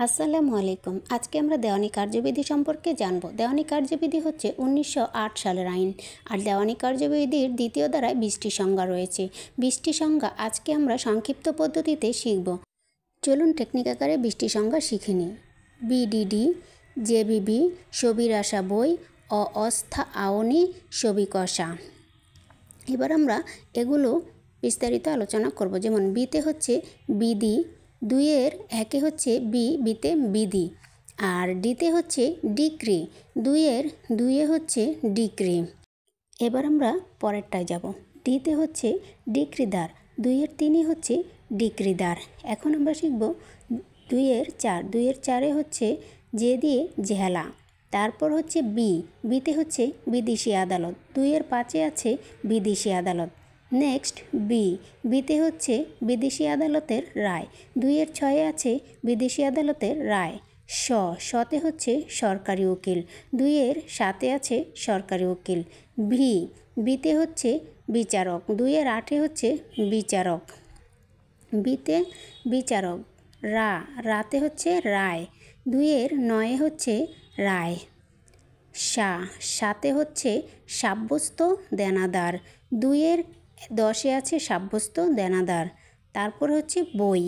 আসসালামু আলাইকুম। আজকে আমরা দেওয়ানি কার্যবিধি সম্পর্কে জানব। দেওয়ানি কার্যবিধি হচ্ছে 1908 সালের আইন। আর দেওয়ানি কার্যবিধির দ্বিতীয় ধারায় 20টি সংজ্ঞা রয়েছে। 20টি সংজ্ঞা আজকে আমরা সংক্ষিপ্ত পদ্ধতিতে শিখব। চলুন টেকনিক আকারে 20টি সংজ্ঞা শিখে নিই। বিডিডি, জেবিবি, সবির আশা বই, অস্থা আওনি, সবি কষা। এবার আমরা এগুলো বিস্তারিত আলোচনা করব। যেমন বিতে হচ্ছে বিধি, দুইয়ের একে হচ্ছে বিতে বিধি, আর ডিতে হচ্ছে ডিক্রি, দুইয়ে হচ্ছে ডিক্রি। এবার আমরা পরেরটায় যাব। ডিতে হচ্ছে ডিক্রিদার, দুইয়ের তিনই হচ্ছে ডিক্রিদার। এখন আমরা শিখব দুইয়ের চারে হচ্ছে যে দিয়ে জেহালা। তারপর হচ্ছে বিতে হচ্ছে বিদেশি আদালত, দুইয়ের পাঁচে আছে বিদেশি আদালত। নেক্সট বিতে হচ্ছে বিদেশি আদালতের রায়, দুইয়ের ছয়ে আছে বিদেশি আদালতের রায়। শতে হচ্ছে সরকারি উকিল, দুইয়ের সাতে আছে সরকারি উকিল। বিতে হচ্ছে বিচারক, দুইয়ের আটে হচ্ছে বিচারক। বিতে বিচারক। রাতে হচ্ছে রায়, দুইয়ের নয়ে হচ্ছে রায়। সাতে হচ্ছে সাব্যস্ত দেনাদার, দুইয়ের 10-এ আছে সাব্যস্ত দেনাদার। তারপর হচ্ছে বই,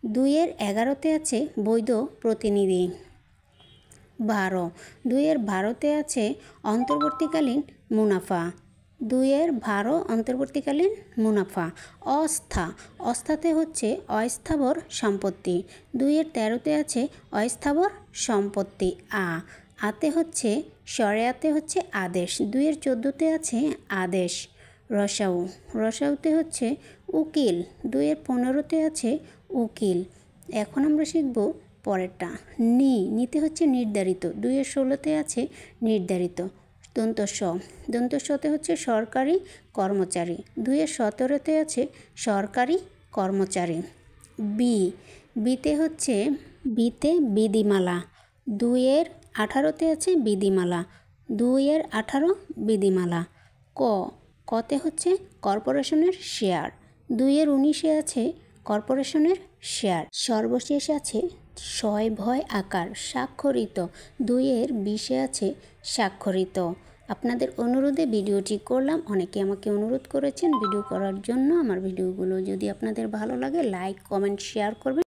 দুইয়ের 11-তে আছে বৈধ প্রতিনিধি। দুইয়ের 12-তে আছে অন্তর্বর্তীকালীন মুনাফা, দুইয়ের 12 অন্তর্বর্তীকালীন মুনাফা। অস্থাতে হচ্ছে অস্থাবর সম্পত্তি, দুইয়ের 13-তে আছে অস্থাবর সম্পত্তি। আতে হচ্ছে শরিয়াতে হচ্ছে আদেশ, দুইয়ের 14-তে আছে আদেশ। রসাউতে হচ্ছে উকিল, দুইয়ের 15-তে আছে উকিল। এখন আমরা শিখব পরেরটা। নিতে হচ্ছে নির্ধারিত, দুইয়ের 16-তে আছে নির্ধারিত। দন্তস্বতে হচ্ছে সরকারি কর্মচারী, দুইয়ের 17-তে আছে সরকারি কর্মচারী। বিতে বিধিমালা, দুইয়ের 18-তে আছে বিধিমালা, দুইয়ের 18 বিধিমালা। কতে হচ্ছে কর্পোরেশনের শেয়ার, দুইয়ের 19-এ আছে কর্পোরেশনের শেয়ার। সর্বশেষ আছে সয় ভয় আকার স্বাক্ষরিত, দুইয়ের 20-এ আছে স্বাক্ষরিত। আপনাদের অনুরোধে ভিডিওটি করলাম। অনেকে আমাকে অনুরোধ করেছেন ভিডিও করার জন্য। আমার ভিডিওগুলো যদি আপনাদের ভালো লাগে লাইক, কমেন্ট, শেয়ার করবেন।